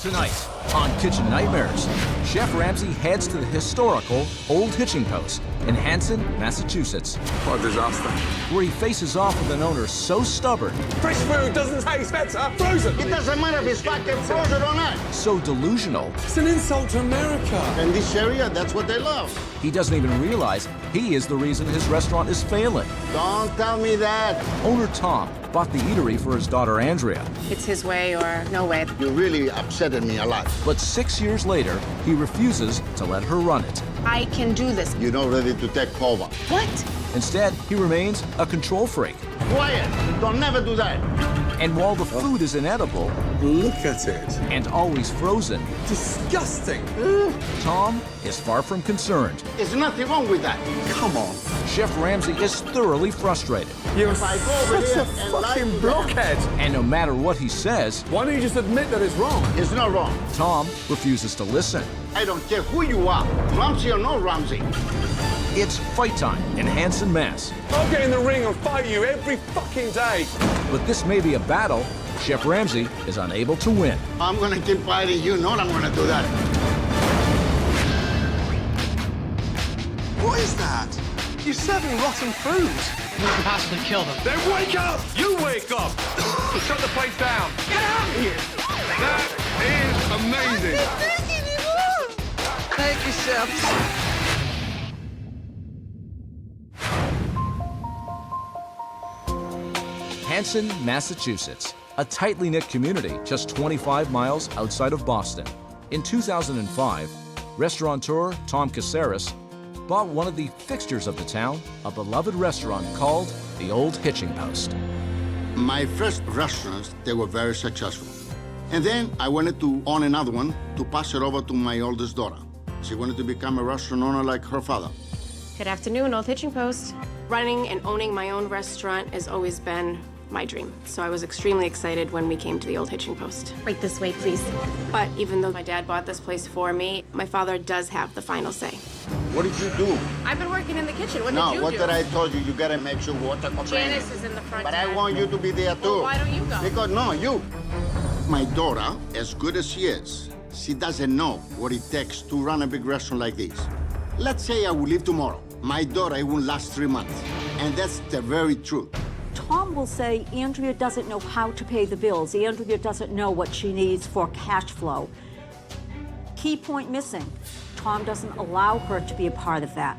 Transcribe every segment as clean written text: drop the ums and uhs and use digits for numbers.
Tonight, on Kitchen Nightmares, Chef Ramsay heads to the historical Olde Hitching Post in Hanson, Massachusetts, What a disaster. where he faces off with an owner so stubborn, Fresh food doesn't taste better. Frozen. It doesn't matter if it's fucking frozen or not. so delusional, It's an insult to America. In this area, that's what they love. he doesn't even realize he is the reason his restaurant is failing. Don't tell me that. Owner Tom bought the eatery for his daughter Andrea, It's his way or no way. You really upsetted me a lot. but 6 years later, he refuses to let her run it. I can do this. You're not ready to take over. What? Instead, he remains a control freak. Quiet. Don't never do that. And while the food is inedible Look at it. and always frozen, Disgusting. Tom is far from concerned. There's nothing wrong with that. Come on. Chef Ramsay is thoroughly frustrated. You're If I go over such here a and lie fucking to them- blockhead. And no matter what he says, Why don't you just admit that it's wrong? It's not wrong. Tom refuses to listen. I don't care who you are, Ramsay or no Ramsay. It's fight time in Hanson, Mass. I'll get in the ring and fight you every fucking day. But this may be a battle Chef Ramsay is unable to win. I'm gonna keep fighting. You know I'm gonna do that. What is that? You're serving rotten food. Who could possibly kill them? Then wake up! You wake up! Shut the place down. Get out of here! That is amazing. Thank you, Chef. Hanson, Massachusetts, a tightly knit community just 25 miles outside of Boston. In 2005, restaurateur Tom Caceres bought one of the fixtures of the town, a beloved restaurant called the Olde Hitching Post. My first restaurants, they were very successful. And then I wanted to own another one to pass it over to my oldest daughter. She wanted to become a restaurant owner like her father. Good afternoon, Olde Hitching Post. Running and owning my own restaurant has always been my dream. So I was extremely excited when we came to the Olde Hitching Post. Right this way, please. But even though my dad bought this place for me, my father does have the final say. What did you do? I've been working in the kitchen. What No, did you what do? did I told you? You gotta make sure water comes in. Janice is in the front. But I Dad. want you to be there too. Well, why don't you go? Because, no, you. My daughter, as good as she is, she doesn't know what it takes to run a big restaurant like this. Let's say I will leave tomorrow. My daughter, it will last 3 months. And that's the very truth. Tom will say Andrea doesn't know how to pay the bills. Andrea doesn't know what she needs for cash flow. Key point missing. Tom doesn't allow her to be a part of that.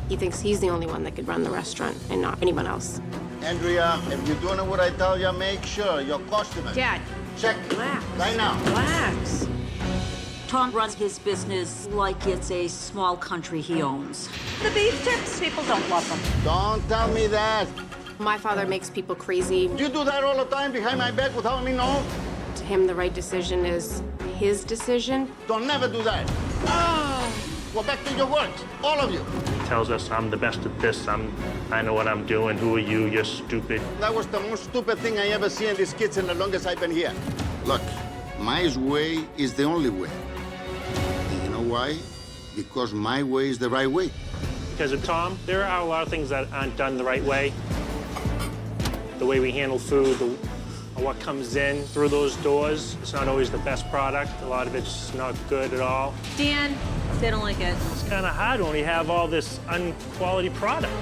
He thinks he's the only one that could run the restaurant and not anyone else. Andrea, if you're doing what I tell you, make sure your customers. Dad, Check relax. right now. Relax. Tom runs his business like it's a small country he owns. The beef tips, people don't love them. Don't tell me that. My father makes people crazy. You do that all the time behind my back without me knowing? To him, the right decision is his decision. Don't never do that. Go back to your work, all of you. Tells us I'm the best at this, I know what I'm doing, who are you, you're stupid. That was the most stupid thing I ever see in this kitchen the longest I've been here. Look, my way is the only way. And you know why? Because my way is the right way. Because of Tom, there are a lot of things that aren't done the right way. The way we handle food, what comes in through those doors, it's not always the best product. A lot of it's not good at all. Dan, they don't like it. It's kind of hard when we have all this unquality product.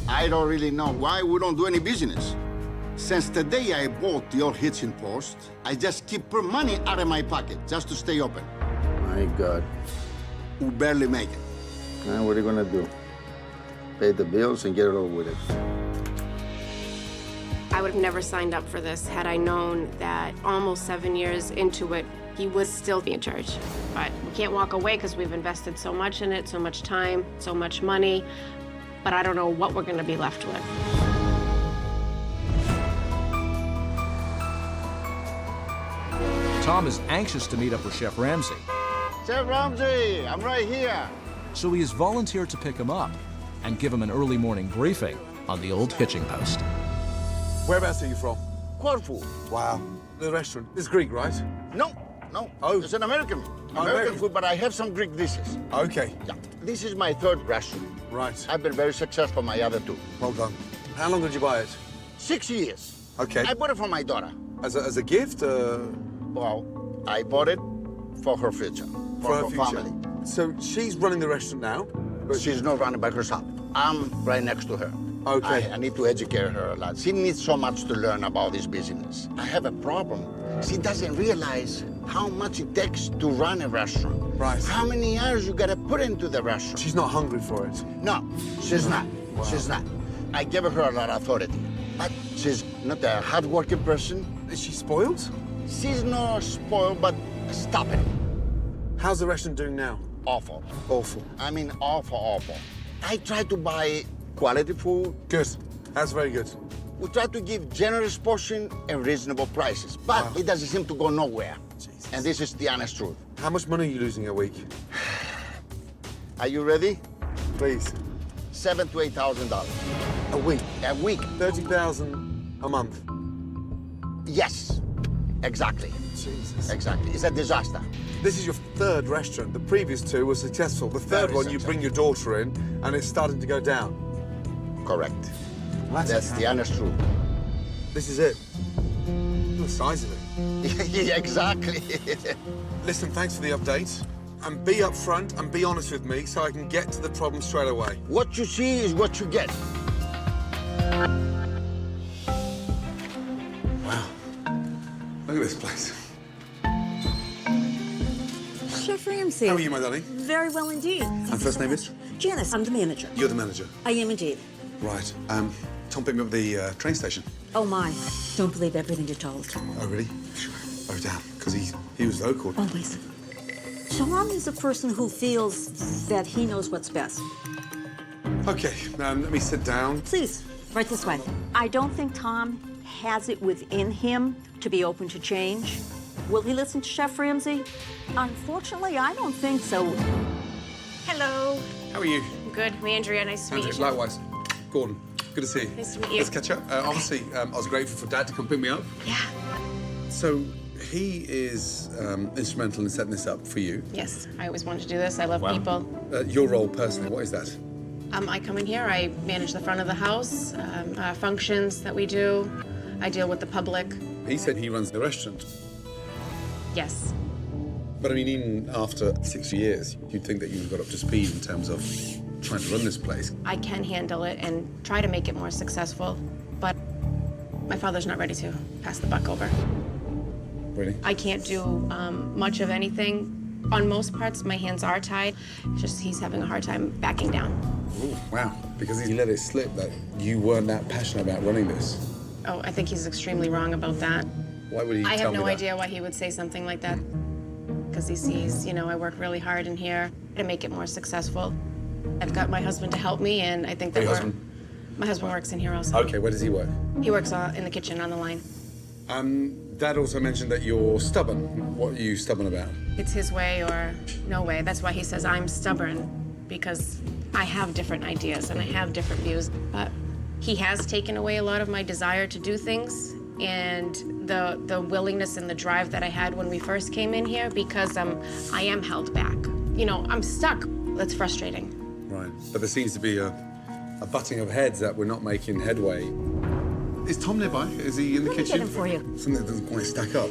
I don't really know why we don't do any business. Since the day I bought the Olde Hitching Post, I just keep put money out of my pocket just to stay open. My God. We barely make it. Now what are you gonna do? Pay the bills and get it over with it. I would have never signed up for this had I known that almost 7 years into it, he would still be in charge. But we can't walk away because we've invested so much in it, so much time, so much money. But I don't know what we're going to be left with. Tom is anxious to meet up with Chef Ramsay, Chef Ramsay, I'm right here. so he has volunteered to pick him up and give him an early morning briefing on the Olde Hitching Post. Whereabouts are you from? Corfu. Wow. The restaurant. It's Greek, right? No. Oh. It's an American. Oh, American food, but I have some Greek dishes. Okay. Yeah. This is my third restaurant. Right. I've been very successful my other two. Well done. How long did you buy it? 6 years. Okay. I bought it for my daughter. As a gift? Well, I bought it for her future, for her future. family. So she's running the restaurant now? But she's not running by herself. I'm right next to her. Okay. I need to educate her a lot. She needs so much to learn about this business. I have a problem. She doesn't realize how much it takes to run a restaurant. Right. How many hours you gotta put into the restaurant. She's not hungry for it? No, she's not. Wow. She's not. I gave her a lot of authority. But she's not a hard-working person. Is she spoiled? She's not spoiled, but stop it. How's the restaurant doing now? Awful. Awful. I mean, awful, awful. I try to buy quality food. Good. That's very good. We try to give generous portion and reasonable prices, but it doesn't seem to go nowhere. Jesus. And this is the honest truth. How much money are you losing a week? Are you ready? Please. $7,000 to $8,000 A week? a week. 30,000 a month? Yes, exactly. Jesus. Exactly. It's a disaster. This is your third restaurant. The previous two were successful. The third Very one, you bring your daughter in, and it's starting to go down. Correct. Well, That's the honest truth. This is it. Look at the size of it. Yeah, exactly. Listen, thanks for the update. And be upfront and be honest with me so I can get to the problem straight away. What you see is what you get. Wow. Look at this place. Chef Ramsay. How are you, my darling? Very well indeed. And first name is? Janice, I'm the manager. You're the manager. I am indeed. Right. Tom picked me up at the train station. Oh my, don't believe everything you're told. Oh, really? Sure. Oh, damn. Because he was local. Always. Tom is a person who feels that he knows what's best. Okay, let me sit down. Please, right this way. I don't think Tom has it within him to be open to change. Will he listen to Chef Ramsay? Unfortunately, I don't think so. Hello. How are you? Good. I'm Andrea. Nice to meet you. Likewise. Gordon, good to see you. Nice to meet you. Let's catch up. Obviously, I was grateful for Dad to come pick me up. Yeah. So, he is instrumental in setting this up for you. Yes, I always wanted to do this. I love people. Your role personally, what is that? I come in here, I manage the front of the house, functions that we do. I deal with the public. He said he runs the restaurant. Yes. But I mean, even after 6 years, you'd think that you've got up to speed in terms of trying to run this place. I can handle it and try to make it more successful, but my father's not ready to pass the buck over. Really? I can't do much of anything. On most parts, my hands are tied. Just he's having a hard time backing down. Ooh, wow. Because he let it slip that you weren't that passionate about running this. Oh, I think he's extremely wrong about that. Why would he I tell have me no that? idea why he would say something like that. Because he sees, I work really hard in here to make it more successful. I've got my husband to help me, and I think that Your husband? My husband works in here also. Okay, where does he work? He works in the kitchen on the line. Dad also mentioned that you're stubborn. What are you stubborn about? It's his way or no way. That's why he says I'm stubborn, because I have different ideas and I have different views. But he has taken away a lot of my desire to do things and the willingness and the drive that I had when we first came in here, because I am held back. I'm stuck. That's frustrating. Right. But there seems to be a butting of heads that we're not making headway. Is Tom nearby? Is he in the Let me kitchen? get him for you. Something that doesn't quite stack up.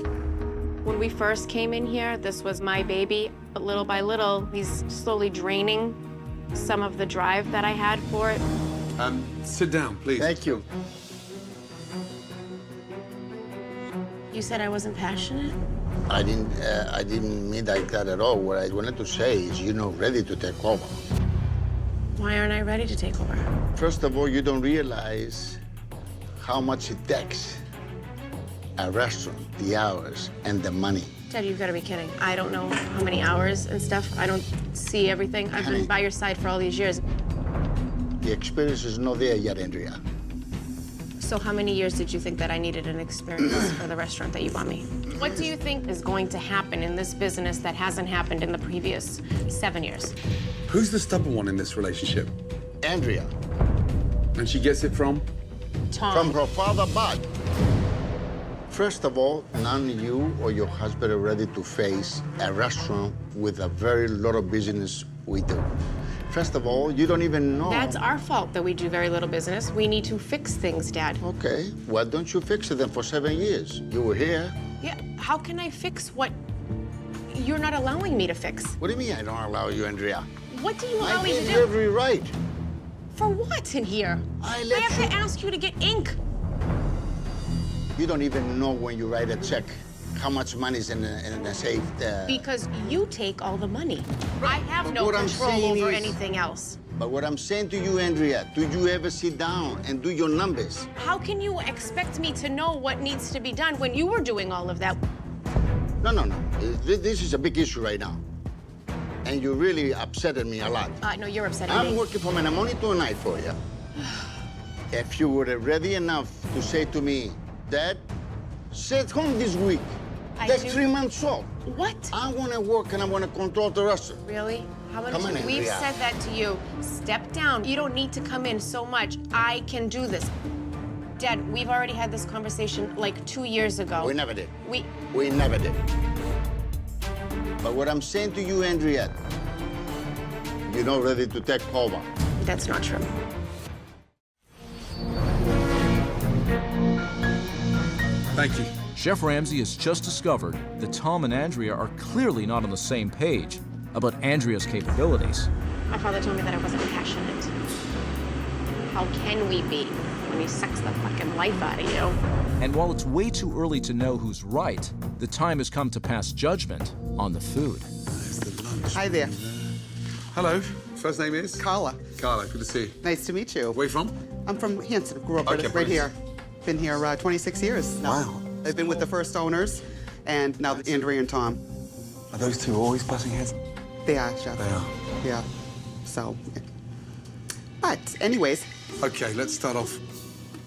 When we first came in here, this was my baby. But little by little, he's slowly draining some of the drive that I had for it. Sit down, please. Thank you. You said I wasn't passionate? I didn't mean like that at all. What I wanted to say is you're not ready to take over. Why aren't I ready to take over? First of all, you don't realize how much it takes. A restaurant, the hours, and the money. Dad, you've got to be kidding. I don't know how many hours and stuff. I don't see everything. I've been by your side for all these years. The experience is not there yet, Andrea. So how many years did you think that I needed an experience for the restaurant that you bought me? What do you think is going to happen in this business that hasn't happened in the previous 7 years? Who's the stubborn one in this relationship? Andrea. And she gets it from? Tom. From her father, Bud. First of all, none of you or your husband are ready to face a restaurant with a very lot of business we do. First of all, you don't even know. That's our fault that we do very little business. We need to fix things, Dad. Okay, why don't you fix it then for 7 years? You were here. Yeah, how can I fix what you're not allowing me to fix? What do you mean I don't allow you, Andrea? What do you allow I me to gave do? you every right. For what in here? I let have you- to ask you to get ink. You don't even know when you write a check how much money is in the safe there. Because you take all the money. I have But no what I'm control saying over is- anything else. But what I'm saying to you, Andrea, do you ever sit down and do your numbers? How can you expect me to know what needs to be done when you were doing all of that? No. This is a big issue right now. And you really upsetted me a lot. No, you're upsetting I'm me. working from a morning to a night for you. If you were ready enough to say to me, Dad, stay at home this week. I That's do- 3 months old. What? I want to work and I want to control the rest. Really? How many Come on, times? We've Andrea. said that to you. Step down. You don't need to come in so much. I can do this. Dad, we've already had this conversation like 2 years ago. We never did. We... We never did. But what I'm saying to you, Andrea, you're not ready to take over. That's not true. Thank you. Chef Ramsay has just discovered that Tom and Andrea are clearly not on the same page about Andrea's capabilities. My father told me that I wasn't passionate. How can we be when he sucks the fucking life out of you? And while it's way too early to know who's right, the time has come to pass judgment on the food. There's the lunch. Hi there. Hello. First name is? Carla. Carla, good to see you. Nice to meet you. Where you from? I'm from Hanson. Grew up Okay, right brilliant. here. Been here 26 years now. Wow. I've been with the first owners, and now Andrea and Tom. Are those two always butting heads? They are, Chef. They are. Yeah. So, but anyways, Okay, let's start off.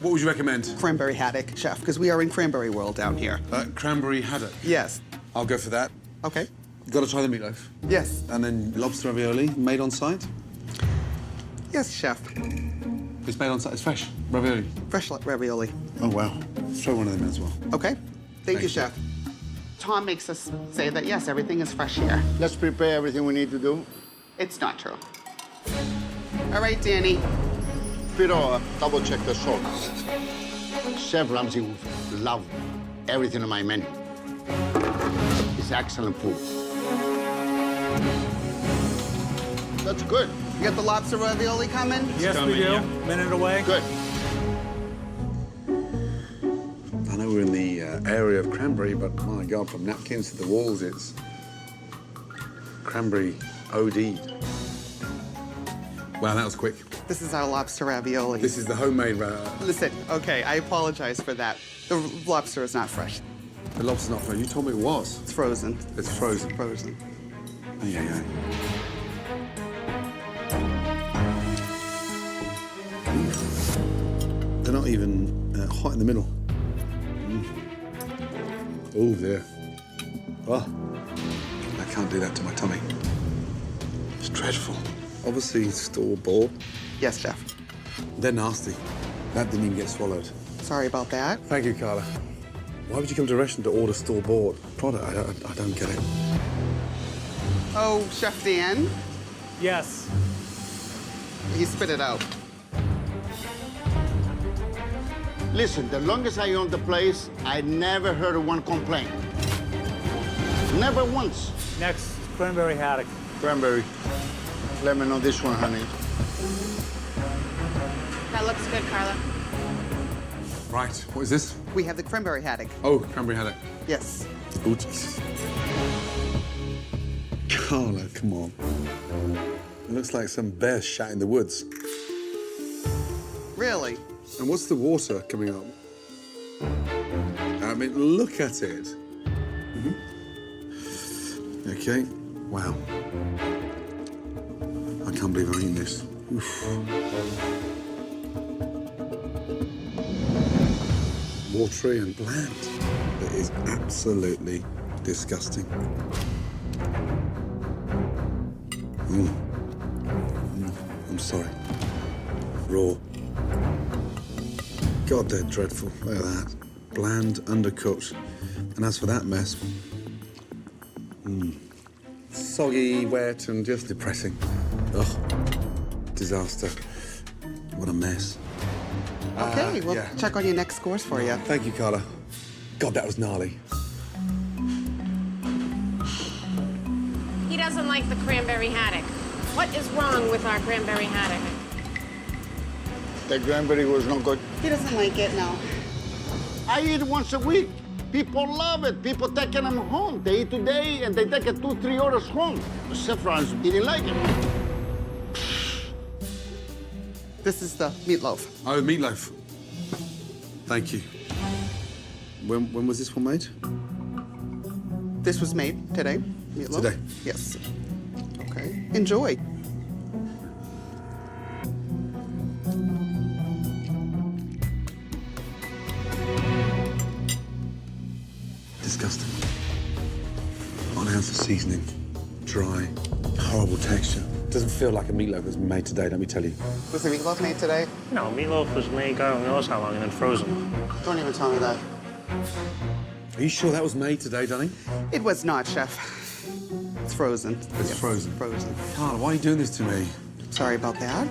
What would you recommend? cranberry haddock, Chef, because we are in cranberry world down here. Cranberry haddock. Yes. I'll go for that. Okay. You've got to try the meatloaf. Yes. And then lobster ravioli, made on site. Yes, Chef. It's made on site. It's fresh ravioli. Fresh ravioli. Oh wow. Let's throw one of them in as well. Okay. Thank you, you. Chef. Tom makes us say that yes, everything is fresh here. Let's prepare everything we need to do. It's not true. All right, Danny. Pero, double check the salt. Chef Ramsay would love everything on my menu. It's excellent food. That's good. You got the lobster ravioli coming? Yes, we do. Minute away. Good. I know we're in the area of cranberry, but my God, from napkins to the walls, it's cranberry OD. Wow, that was quick. This is our lobster ravioli. This is the homemade. Listen, okay, I apologize for that. The lobster is not fresh. The lobster's not fresh. You told me it was. It's frozen. It's frozen. Frozen. Oh, yeah. They're not even hot in the middle. Oh, dear. Oh, I can't do that to my tummy. It's dreadful. Obviously, store-bought. Yes, Chef. They're nasty. That didn't even get swallowed. Sorry about that. Thank you, Carla. Why would you come to a restaurant to order store-bought product? I don't get it. Oh, Chef Dan, Yes. he spit it out. Listen, the longest I owned the place, I never heard one complaint. Never once. Next, cranberry haddock. Cranberry. Lemon on this one, honey. That looks good, Carla. Right, what is this? We have the cranberry haddock. Oh, cranberry haddock. Yes. Oh, Jesus. Carla, come on. It looks like some bear shat in the woods. Really? And what's the water coming up? I mean, look at it. Okay, wow. I can't believe I'm eating this. Oof. Watery and bland. It is absolutely disgusting. I'm sorry. Raw. God, they're dreadful. Look at that. Bland, undercooked. And as for that mess, soggy, wet, and just depressing. Ugh. disaster. What a mess. Okay, we'll yeah. check on your next scores for you. Thank you, Carla. God, that was gnarly. He doesn't like the cranberry haddock. What is wrong with our cranberry haddock? The cranberry was not good. He doesn't like it, no. I eat once a week. People love it. People taking them home. They eat today and they take it 2-3 orders home. Chef Ramsay didn't like it. This is the meatloaf. Oh, meatloaf. Thank you. When was this one made? This was made today. Meatloaf? Today? Yes. Okay. Enjoy. Disgusting. Not an ounce of seasoning. Dry. Horrible texture. Doesn't feel like a meatloaf was made today, let me tell you. Was the meatloaf made today? No, meatloaf was made God knows how long and then frozen. Don't even tell me that. Are you sure that was made today, darling? It was not, Chef. It's frozen. It's Yes, frozen. Frozen. Carla, why are you doing this to me? Sorry about that.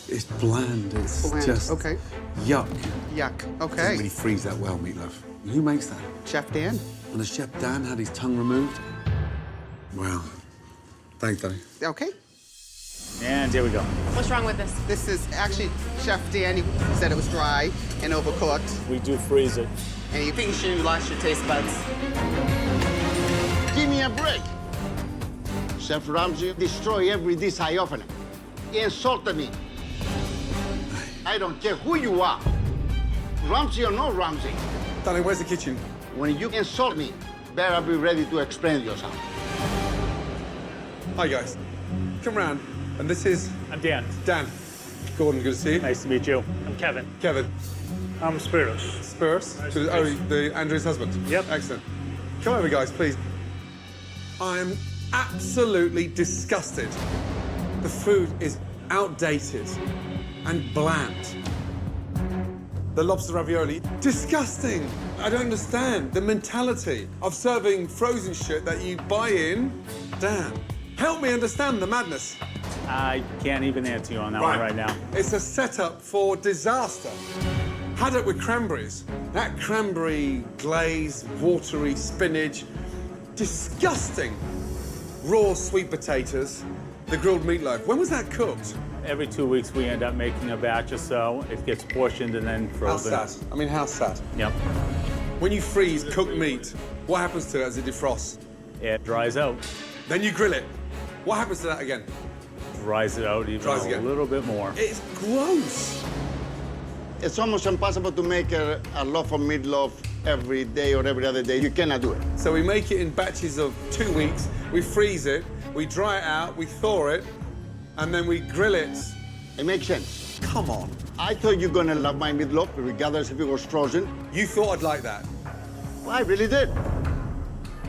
It's bland. It's Bland, just okay. yuck. Yuck. Doesn't Okay. really freeze that well, meatloaf. Who makes that? Chef Dan. And the chef Dan had his tongue removed? Wow. Thanks, darling. Okay. And here we go. What's wrong with this? This is actually Chef Dan. He said it was dry and overcooked. We do freeze it. And you think you lost your taste buds. Give me a break. Chef Ramsay destroy every dish I offer him. He insulted me. I don't care who you are. Ramsay or no Ramsay. Darling, where's the kitchen? When you insult me, better be ready to explain yourself. Hi, guys. Come round. And this is I'm Dan. Dan. Gordon, good to see you. Nice to meet you. I'm Kevin. Kevin. I'm Spiros. Spurs. Nice So- to oh, meet you. the Andrea's husband. Yep. Excellent. Come over, guys, please. I'm absolutely disgusted. The food is outdated and bland. The lobster ravioli, disgusting. I don't understand the mentality of serving frozen shit that you buy in. Dan, help me understand the madness. I can't even answer you on that one right now. It's a setup for disaster. Haddock with cranberries. That cranberry glaze, watery spinach, disgusting. Raw sweet potatoes, the grilled meatloaf. When was that cooked? Every 2 weeks we end up making a batch or so. It gets portioned and then How frozen. sad. I mean, how sad. Yep. When you freeze cooked meat, what happens to it as it defrosts? It dries out. Then you grill it. What happens to that again? Dries it out even Dries a again. little bit more. It's gross. It's almost impossible to make a loaf of meatloaf every day or every other day. You cannot do it. So we make it in batches of 2 weeks, we freeze it, we dry it out, we thaw it, and then we grill it. It makes sense. Come on. I thought you're gonna love my meatloaf, regardless if it was frozen. You thought I'd like that. Well, I really did.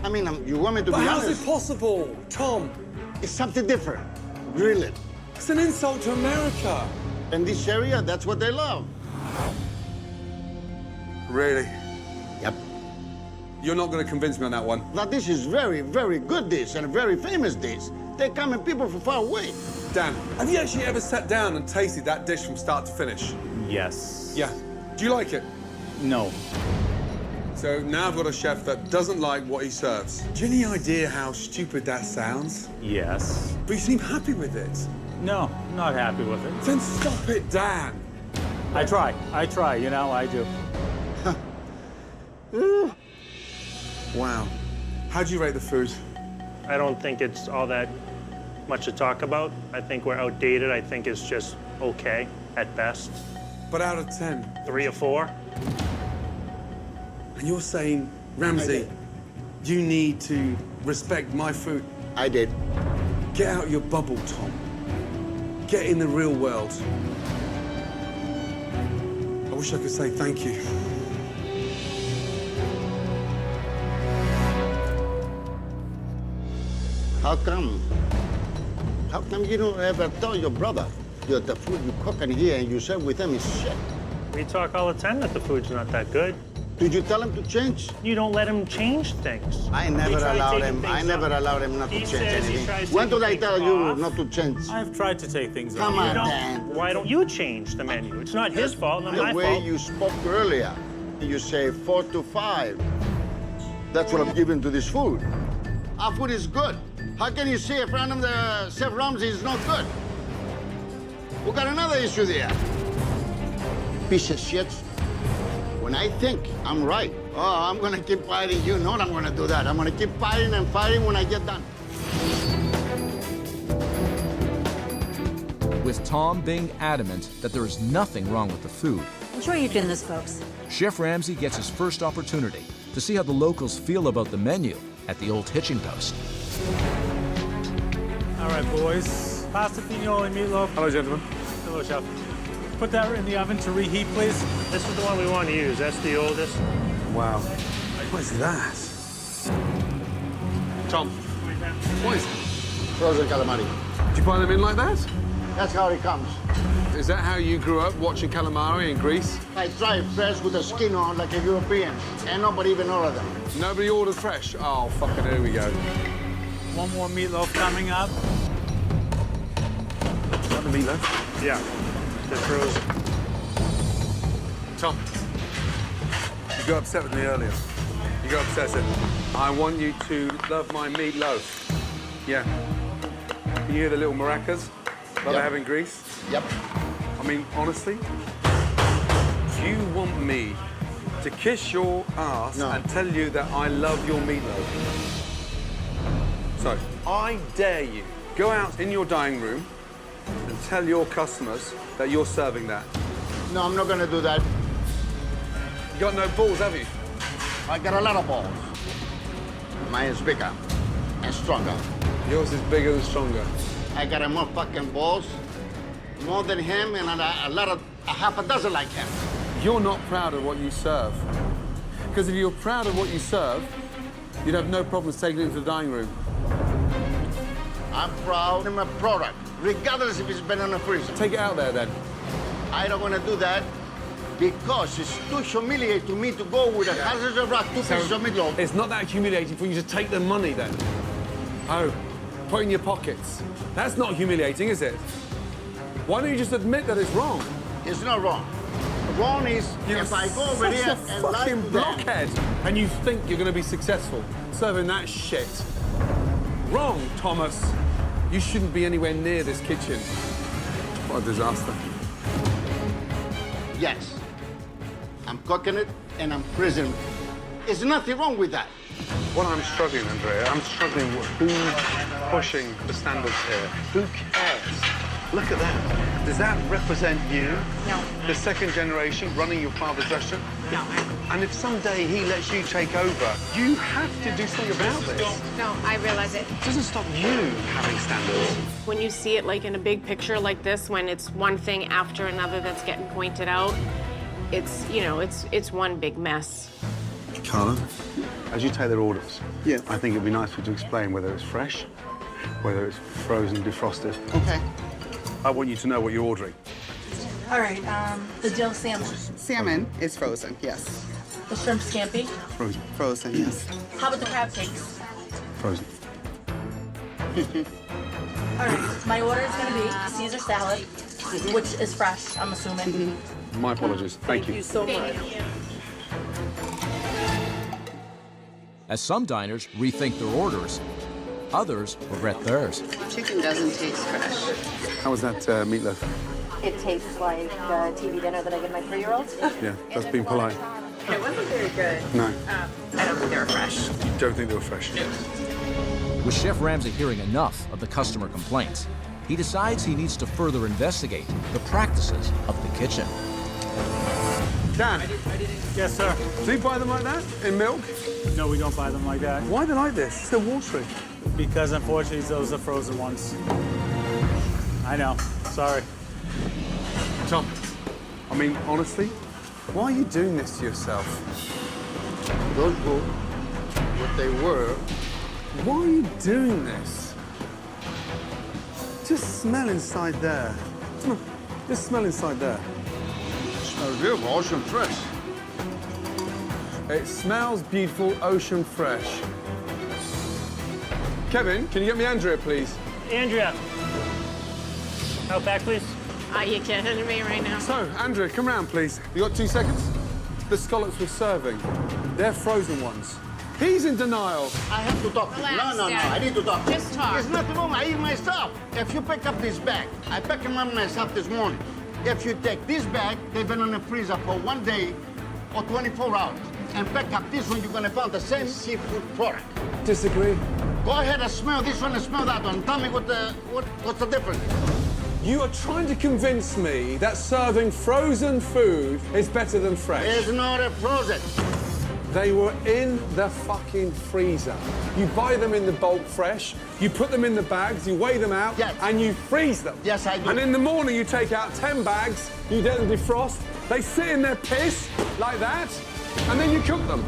I mean, you want me to But be how's honest? it possible, Tom? It's something different. Grill it. It's an insult to America. In this area, that's what they love. Really? Yep. You're not going to convince me on that one. Now, this is very, very good dish and a very famous dish. They come in people from far away. Dan, have you actually ever sat down and tasted that dish from start to finish? Yes. Yeah. Do you like it? No. So now I've got a chef that doesn't like what he serves. Do you have any idea how stupid that sounds? Yes. But you seem happy with it. No, not happy with it. Then stop it, Dan. I try, you know, I do. Wow. How do you rate the food? I don't think it's all that much to talk about. I think we're outdated. I think it's just okay at best. But out of 10. 3 or 4. And you're saying, Ramsay, you need to respect my food. I did. Get out your bubble, Tom. Get in the real world. I wish I could say thank you. How come? How come you don't ever tell your brother that the food you cook in here and you serve with them is shit? We talk all the time that the food's not that good. Did you tell him to change? You don't let him change things. I never allowed him. I never allowed him not to change anything. When did I tell you not to change? I've tried to take things Come off. on, Dan. Why don't you change the menu? It's not his fault, not my The way fault. you spoke earlier, you say 4 to 5. That's what I'm giving to this food. Our food is good. How can you say a friend of the Chef Ramsay is not good? We got another issue there. Piece of shit. When I think I'm right, oh, I'm gonna keep fighting. You know I'm gonna do that. I'm gonna keep fighting and fighting when I get done. With Tom being adamant that there is nothing wrong with the food, I'm sure you've done this, folks. Chef Ramsay gets his first opportunity to see how the locals feel about the menu at the Olde Hitching Post. All right, boys. Pasta pignoli meatloaf. Hello, gentlemen. Hello, chef. Put that in the oven to reheat, please. This is the one we want to use. That's the oldest. Wow. What is that? Tom, what is it? Frozen calamari. Did you buy them in like that? That's how it comes. Is that how you grew up, watching calamari in Greece? I try it fresh with the skin on like a European, and nobody even ordered them. Nobody ordered fresh? Oh, fucking here we go. One more meatloaf coming up. Is that the meatloaf? Yeah. The frozen. Tom, you got upset with me earlier. You got obsessive. I want you to love my meatloaf. Yeah. Can you hear the little maracas that they have in Greece? Yep. I mean, honestly, you want me to kiss your ass and tell you that I love your meatloaf. So, I dare you, go out in your dining room and tell your customers that you're serving that. No, I'm not gonna do that. You got no balls, have you? I got a lot of balls. Mine is bigger and stronger. Yours is bigger and stronger. I got more fucking balls, more than him, and a half a dozen like him. You're not proud of what you serve. Because if you're proud of what you serve, you'd have no problems taking it into the dining room. I'm proud of my product, regardless if it's been in the freezer. Take it out there, then. I don't want to do that because it's too humiliating to me to go with a hazard of rock, 2 pieces of meatloaf. It's not that humiliating for you to take the money, then. Oh, put it in your pockets. That's not humiliating, is it? Why don't you just admit that it's wrong? It's not wrong. Wrong is if I go over such here a and lie fucking to them. blockhead, and you think you're going to be successful serving that shit. Wrong, Thomas. You shouldn't be anywhere near this kitchen. What a disaster. Yes, I'm cooking it and I'm freezing it. There's nothing wrong with that. What I'm struggling, Andrea, I'm struggling with who's pushing the standards here. Who cares? Look at that. Does that represent you? No. The second generation running your father's restaurant? No. And if someday he lets you take over, you have to do something about this. No, I realize it. It doesn't stop you having standards. When you see it like in a big picture like this, when it's one thing after another that's getting pointed out, it's, you know, it's one big mess. Carla, as you take their orders, I think it'd be nice for you to explain whether it's fresh, whether it's frozen, defrosted. Okay. I want you to know what you're ordering. All right, the dill salmon, Salmon is frozen, yes. the shrimp scampi. Frozen. Frozen, yes. How about the crab cakes? Frozen. All right, my order is gonna be Caesar salad, which is fresh, I'm assuming. My apologies. Thank you. so much. As some diners rethink their orders, others regret theirs. Chicken doesn't taste fresh. How was that meatloaf? It tastes like the TV dinner that I give my 3-year-olds. Yeah, that's being polite. It wasn't very good. No. I don't think they were fresh. You don't think they were fresh? With Chef Ramsay hearing enough of the customer complaints, he decides he needs to further investigate the practices of the kitchen. Dan, Yes, sir. do you buy them like that, in milk? No, we don't buy them like that. Why are they like this? They're watery. Because unfortunately, those are frozen ones. I know. Sorry. Tom, I mean, honestly, why are you doing this to yourself? Those were what they were. Why are you doing this? Just smell inside there. Come on, just smell inside there. Smells beautiful, ocean fresh. It smells beautiful, ocean fresh. Kevin, can you get me Andrea, please? Andrea. Out back, please. You're kidding me right now. So, Andrea, come round, please. You got 2 seconds? The scallops we're serving, they're frozen ones. He's in denial. I have to talk to you. Relax, No, Dad. I need to talk. Just talk. There's nothing wrong. I eat myself. If you pick up this bag, I picked them up myself this morning. If you take this bag, they've been on the freezer for 1 day or 24 hours. And pick up this one, you're gonna find the same seafood product. Disagree. Go ahead and smell this one and smell that one. Tell me what's the difference. You are trying to convince me that serving frozen food is better than fresh. It's not a frozen. They were in the fucking freezer. You buy them in the bulk fresh, you put them in the bags, you weigh them out, Yes. and you freeze them. Yes, I do. And in the morning, you take out 10 bags, you let them defrost, they sit in their piss like that, and then you cook them.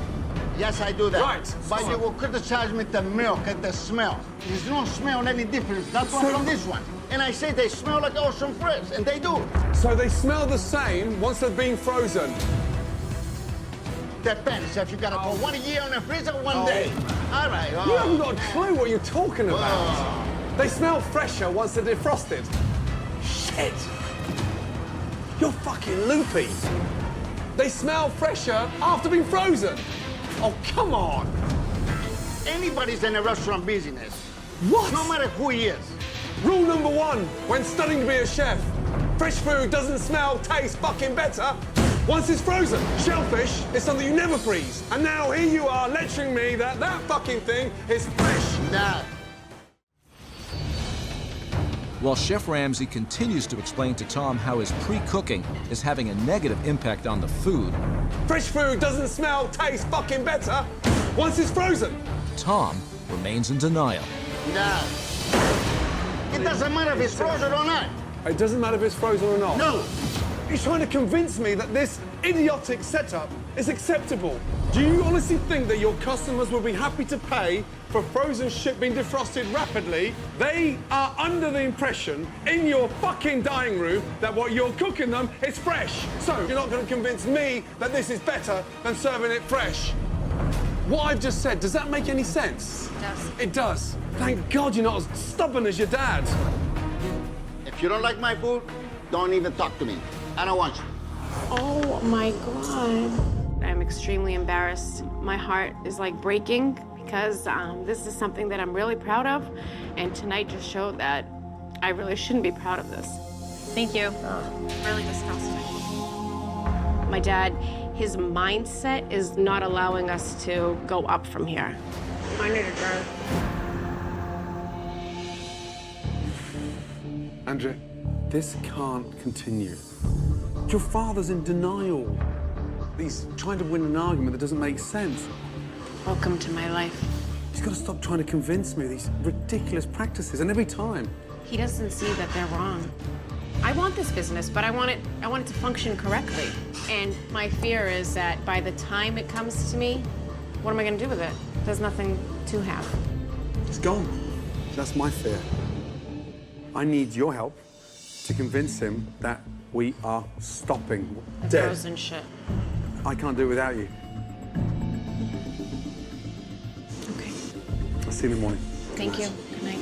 Yes, I do that. Right. But Fine. you will criticize me the milk and the smell. There's no smell any difference. That one from this one. And I say they smell like ocean fresh, and they do. So they smell the same once they've been frozen. Depends if you got it for 1 year in the freezer, 1 day. All right. You haven't got a clue what you're talking about. They smell fresher once they're defrosted. Shit. You're fucking loopy. They smell fresher after being frozen. Oh, come on. Anybody's in a restaurant business. What? No matter who he is. Rule number 1, when studying to be a chef, fresh food doesn't smell, taste fucking better once it's frozen. Shellfish is something you never freeze. And now here you are lecturing me that that fucking thing is fresh. Nah. While Chef Ramsay continues to explain to Tom how his pre-cooking is having a negative impact on the food, Fresh food doesn't smell, taste fucking better once it's frozen. Tom remains in denial. Nah. It doesn't matter if it's frozen or not. It doesn't matter if it's frozen or not. No. He's trying to convince me that this idiotic setup is acceptable. Do you honestly think that your customers will be happy to pay for frozen shit being defrosted rapidly? They are under the impression in your fucking dining room that what you're cooking them is fresh. So you're not going to convince me that this is better than serving it fresh. What I've just said, does that make any sense? It does. It does. Thank God you're not as stubborn as your dad. If you don't like my food, don't even talk to me. I don't want you. Oh my God. I'm extremely embarrassed. My heart is like breaking because this is something that I'm really proud of. And tonight just showed that I really shouldn't be proud of this. Thank you. Really disgusting. My dad, his mindset is not allowing us to go up from here. I need a drink. Andrea, this can't continue. Your father's in denial. He's trying to win an argument that doesn't make sense. Welcome to my life. He's got to stop trying to convince me of these ridiculous practices, and every time. He doesn't see that they're wrong. I want this business, but I want it to function correctly. And my fear is that by the time it comes to me, what am I going to do with it? There's nothing to have. It's gone. That's my fear. I need your help to convince him that we are stopping. The Dead. frozen shit. I can't do it without you. Okay. I'll see you in the morning. Thank you. Good night.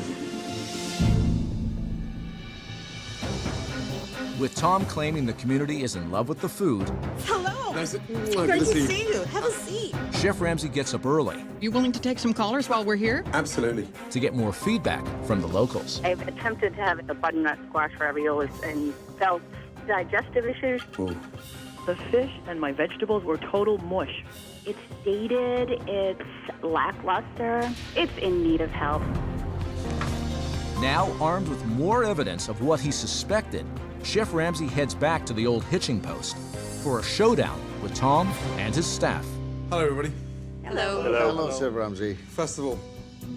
With Tom claiming the community is in love with the food, Hello. Nice to Great to see you. Have a seat. Chef Ramsay gets up early You willing to take some callers while we're here? Absolutely. to get more feedback from the locals. I've attempted to have the butternut squash raviolis and felt digestive issues. Oh. The fish and my vegetables were total mush. It's dated, it's lackluster, it's in need of help. Now armed with more evidence of what he suspected, Chef Ramsay heads back to the Olde Hitching Post for a showdown with Tom and his staff. Hello, everybody. Hello. Hello, Chef Ramsay. First of all,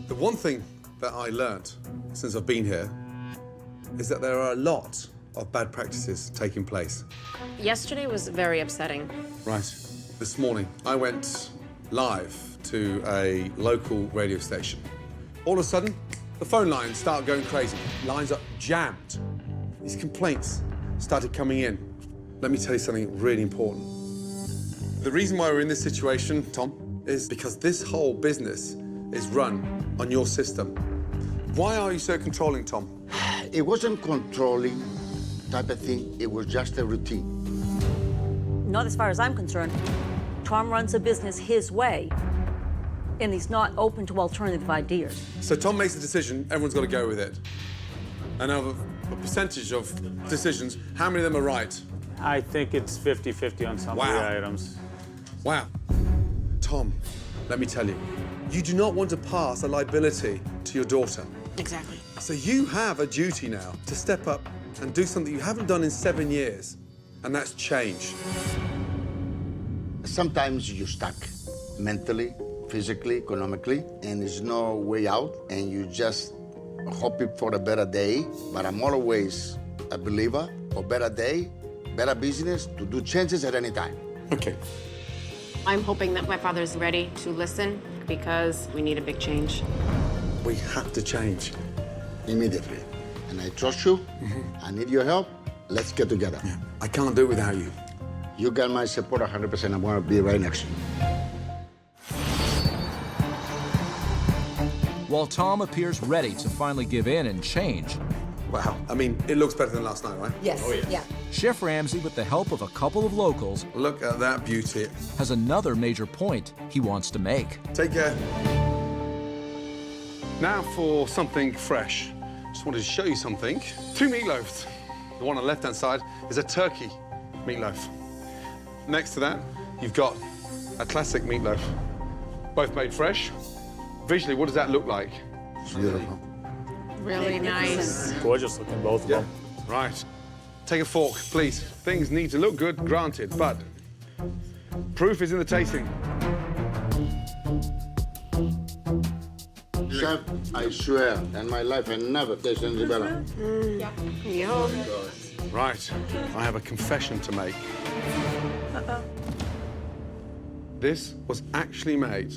the one thing that I learnt since I've been here is that there are a lot of bad practices taking place. Yesterday was very upsetting. Right. This morning, I went live to a local radio station. All of a sudden, the phone lines start going crazy. Lines are jammed. These complaints started coming in. Let me tell you something really important. The reason why we're in this situation, Tom, is because this whole business is run on your system. Why are you so controlling, Tom? It wasn't controlling type of thing. It was just a routine. Not as far as I'm concerned. Tom runs a business his way, and he's not open to alternative ideas. So Tom makes a decision, everyone's got to go with it. And out of a percentage of decisions, how many of them are right? I think it's 50-50 on some of the items. Wow. Tom, let me tell you, you do not want to pass a liability to your daughter. Exactly. So you have a duty now to step up and do something you haven't done in 7 years, and that's change. Sometimes you're stuck mentally, physically, economically, and there's no way out, and you just hoping for a better day. But I'm always a believer of better day, better business, to do changes at any time. Okay. I'm hoping that my father's ready to listen because we need a big change. We have to change. Immediately. And I trust you. I need your help. Let's get together. Yeah. I can't do it without you. You got my support 100%. I'm going to be right next to you. While Tom appears ready to finally give in and change, Wow. I mean, it looks better than last night, right? Yes. Oh, yeah. Chef Ramsay, with the help of a couple of locals, Look at that beauty. has another major point he wants to make. Take care. Now for something fresh. Just wanted to show you something. 2 meatloaves. The one on the left-hand side is a turkey meatloaf. Next to that, you've got a classic meatloaf. Both made fresh. Visually, what does that look like? Beautiful. Really nice. Gorgeous looking, both of them. Right. Take a fork, please. Things need to look good, granted, but proof is in the tasting. Chef, I swear, in my life, I never tasted anything better. Right. I have a confession to make. This was actually made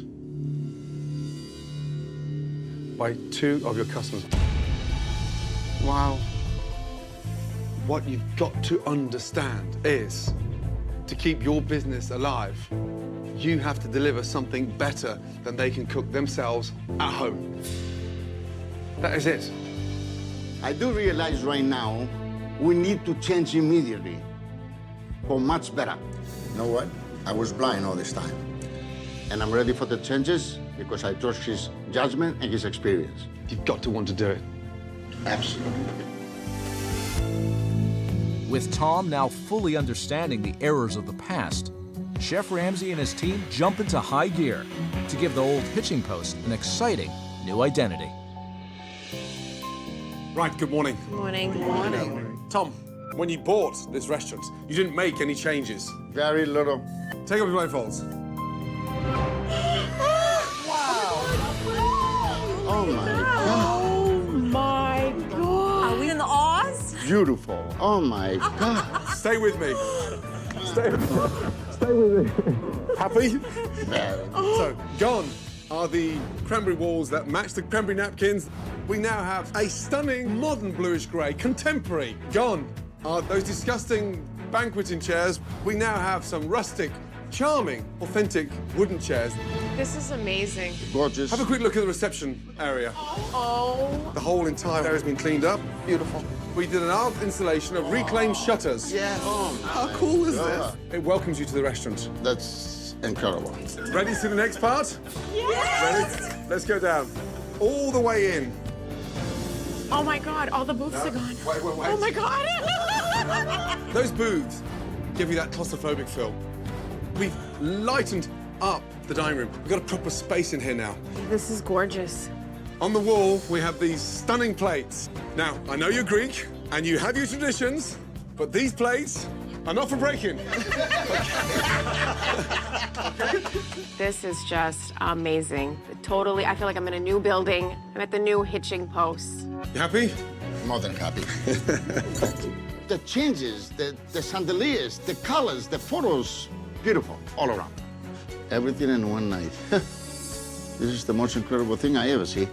by 2 of your customers. Wow. What you've got to understand is, to keep your business alive, you have to deliver something better than they can cook themselves at home. That is it. I do realize right now we need to change immediately for much better. You know what? I was blind all this time. And I'm ready for the changes because I trust his judgment and his experience. You've got to want to do it. Absolutely. With Tom now fully understanding the errors of the past, Chef Ramsay and his team jump into high gear to give the Olde Hitching Post an exciting new identity. Right, good morning. Morning. Good morning. Tom, when you bought this restaurant, you didn't make any changes. Very little. Take off your blindfolds. Oh my God. Oh my God. Are we in the Oz? Beautiful. Oh my God. Stay with me. Stay with me. Stay with me. Happy? So, gone are the cranberry walls that match the cranberry napkins. We now have a stunning modern bluish grey contemporary. Gone are those disgusting banqueting chairs. We now have some rustic, charming, authentic wooden chairs. This is amazing. Gorgeous. Have a quick look at the reception area. Oh. The whole entire area has been cleaned up. Beautiful. We did an art installation of reclaimed shutters. Yes. Oh, How cool is this? It welcomes you to the restaurant. that's incredible. Ready to the next part? Yes. Ready? Let's go down. All the way in. Oh my God, all the booths are gone. Wait. Oh my God. Those booths give you that claustrophobic feel. We've lightened up the dining room. We've got a proper space in here now. This is gorgeous. On the wall, we have these stunning plates. Now, I know you're Greek and you have your traditions, but these plates are not for breaking. This is just amazing. Totally, I feel like I'm in a new building. I'm at the new Hitching Post. You happy? More than happy. The changes, the chandeliers, the colors, the photos, beautiful all around. Everything in one night. This is the most incredible thing I ever see.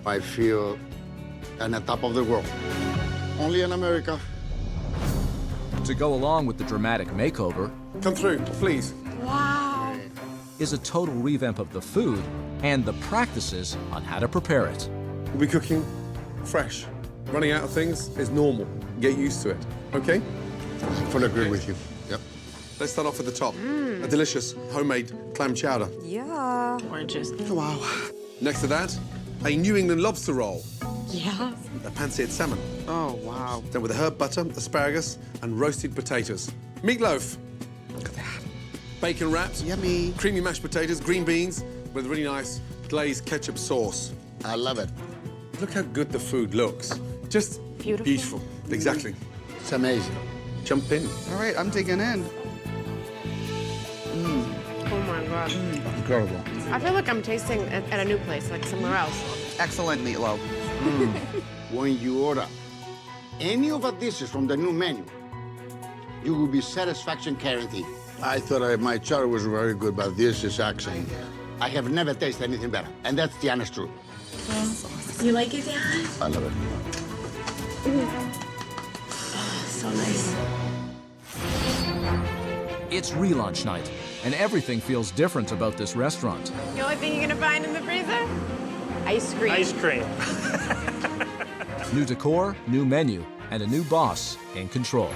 I feel on the top of the world. Only in America. To go along with the dramatic makeover, Come through, please. Wow. is a total revamp of the food and the practices on how to prepare it. We'll be cooking fresh. Running out of things is normal. Get used to it, okay? I fully agree with you. Yep. Let's start off at the top. A delicious homemade clam chowder. Yeah. Gorgeous. Oh, wow. Next to that, a New England lobster roll. Yeah. A pan-seared salmon. Oh, wow. Then with herb butter, asparagus, and roasted potatoes. Meatloaf. Look at that. Bacon wrapped. Yummy. Creamy mashed potatoes, green beans, with really nice glazed ketchup sauce. I love it. Look how good the food looks. Just Beautiful. beautiful. Exactly. It's amazing. Jump in. All right, I'm digging in. Oh my God. Incredible. I feel like I'm tasting at a new place, like somewhere else. Excellent meatloaf. When you order any of the dishes from the new menu, you will be satisfaction guaranteed. I thought my chowder was very good, but this is actually... I have never tasted anything better, and that's the honest truth. You like it, Dad? I love it. So nice. It's relaunch night, and everything feels different about this restaurant. The only thing you're gonna find in the freezer? Ice cream. Ice cream. New decor, new menu, and a new boss in control.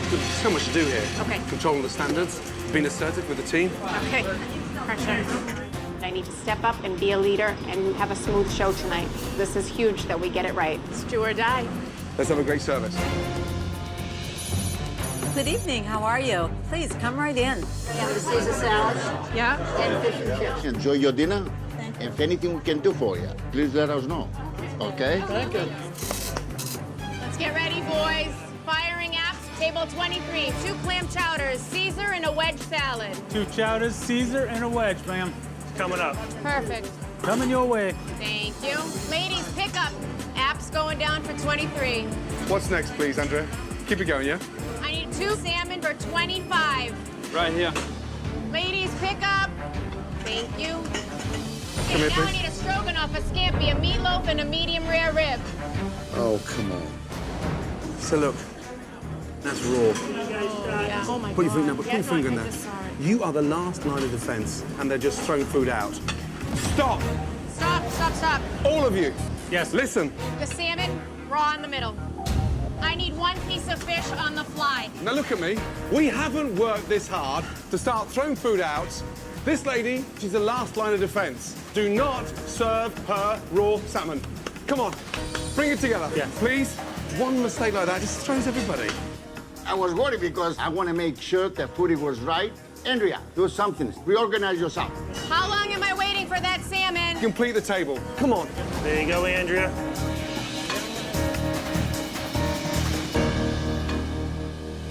There's so much to do here. Okay. Controlling the standards, being assertive with the team. Okay. Pressure. I need to step up and be a leader and have a smooth show tonight. This is huge that we get it right. It's do or die. Let's have a great service. Good evening. How are you? Please come right in. Caesar salad Yeah? and fish and chips. Enjoy your dinner. If anything we can do for you, please let us know. Okay? Thank you. Let's get ready, boys. Firing apps, table 23. 2 clam chowders, Caesar, and a wedge salad. 2 chowders, Caesar, and a wedge, ma'am. Coming up. Perfect. Coming your way. Thank you. Ladies, pick up. Apps going down for 23. What's next, please, Andrea? Keep it going, yeah? I need 2 salmon for 25. Right here. Ladies, pick up. Thank you. Come here, And now I please. need a stroganoff, a scampi, a meatloaf, and a medium rare rib. Oh, come on. So look, that's raw. Yeah. Oh my Put your God. finger, put your finger in there. You are the last line of defense, and they're just throwing food out. Stop! Stop, stop, stop. All of you. Yes. Listen. The salmon, raw in the middle. I need 1 piece of fish on the fly. Now look at me. We haven't worked this hard to start throwing food out. This lady, she's the last line of defense. Do not serve her raw salmon. Come on, bring it together. Yeah. Please. One mistake like that just throws everybody. I was worried because I want to make sure the food was right. Andrea, do something. Reorganize yourself. How long am I waiting for that salmon? Complete the table. Come on. There you go, Andrea.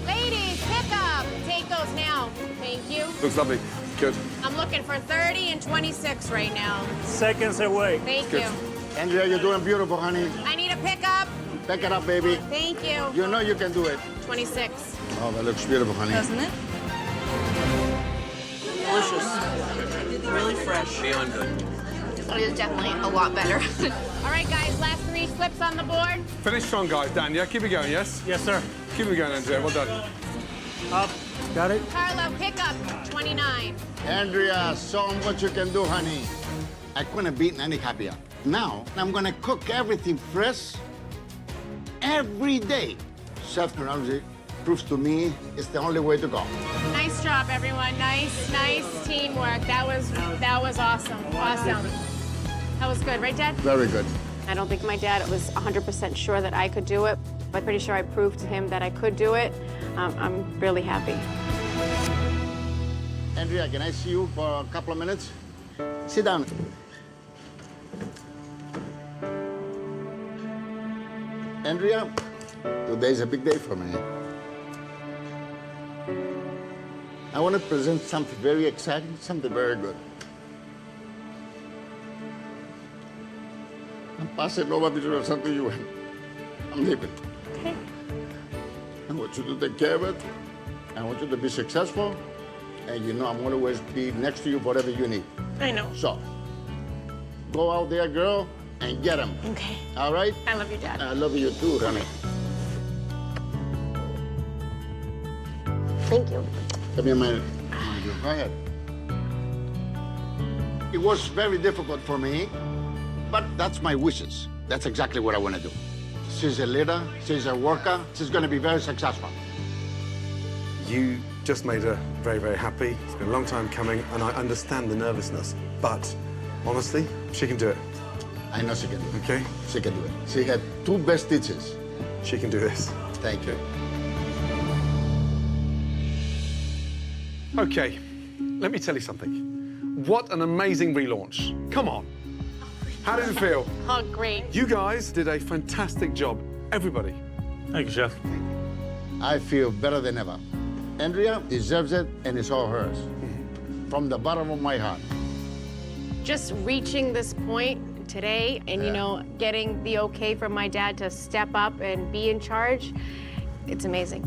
Ladies, pick up. Take those now. Thank you. Looks lovely. Good. I'm looking for 30 and 26 right now. Seconds away. Thank Good. you. Andrea, you're doing beautiful, honey. I need a pickup. Pick it up, baby. Thank you. You know you can do it. 26. Oh, that looks beautiful, honey. Doesn't it? Delicious. Really fresh. Beyond good. It is definitely a lot better. All right, guys, last 3 slips on the board. Finish strong, guys. Dan, yeah? Keep it going, yes? Yes, sir. Keep it going, Andrea. Well done. Up. Got it. Carlo, pick up. 29. Andrea, show 'em what you can do, honey. I couldn't beat any happier. Now, I'm gonna cook everything fresh every day. Chef Ramsay proves to me it's the only way to go. Nice job, everyone. Nice teamwork. That was awesome. Awesome. That was good, right, Dad? Very good. I don't think my dad was 100% sure that I could do it. I'm pretty sure I proved to him that I could do it. I'm really happy. Andrea, can I see you for a couple of minutes? Sit down. Andrea, today's a big day for me. I want to present something very exciting, something very good. I'm passing over this result to you. I'm leaving. Okay. I want you to take care of it. I want you to be successful. And you know I'm always be next to you for whatever you need. I know. So, go out there, girl, and get him. Okay. All right? I love you, Dad. I love you too, honey. Thank you. Come here, man. Go ahead. It was very difficult for me, but that's my wishes. That's exactly what I want to do. She's a leader, she's a worker, she's going to be very successful. You just made her very, very happy. It's been a long time coming, and I understand the nervousness. But honestly, she can do it. I know she can do it. Okay? She can do it. She had 2 best teachers. She can do this. Thank you. Okay, let me tell you something. What an amazing relaunch. Come on. How did it feel? Oh, great. You guys did a fantastic job. Everybody. Thank you, Chef. I feel better than ever. Andrea deserves it, and it's all hers. From the bottom of my heart. Just reaching this point today and, you know, getting the okay from my dad to step up and be in charge, it's amazing.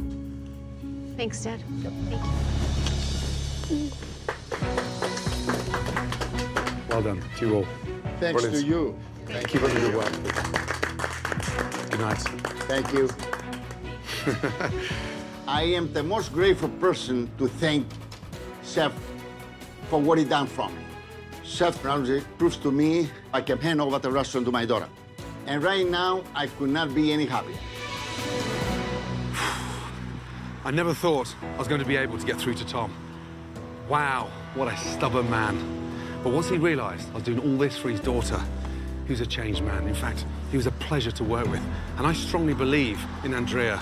Thanks, Dad. Thank you. Well done to you all. Thanks Brilliant. to you. Thank Keep you. up the good work. Good night. Thank you. I am the most grateful person to thank Chef for what he done for me. Chef Ramsay proves to me I can hand over the restaurant to my daughter. And right now, I could not be any happier. I never thought I was going to be able to get through to Tom. Wow, what a stubborn man. But once he realized I was doing all this for his daughter, he was a changed man. In fact, he was a pleasure to work with. And I strongly believe in Andrea.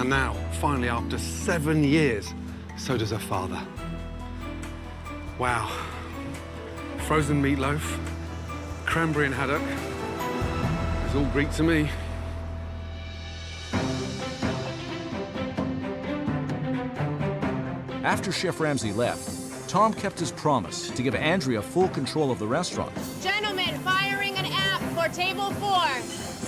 And now, finally, after 7 years, so does her father. Wow. Frozen meatloaf, cranberry and haddock. It's all Greek to me. After Chef Ramsay left, Tom kept his promise to give Andrea full control of the restaurant. Gentlemen, firing an app for table 4,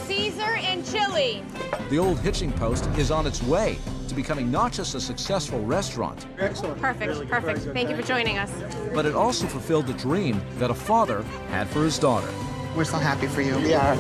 Caesar and chili. The Olde Hitching Post is on its way to becoming not just a successful restaurant, Excellent. Perfect, perfect. Thank you for joining us. but it also fulfilled the dream that a father had for his daughter. We're so happy for you. We are.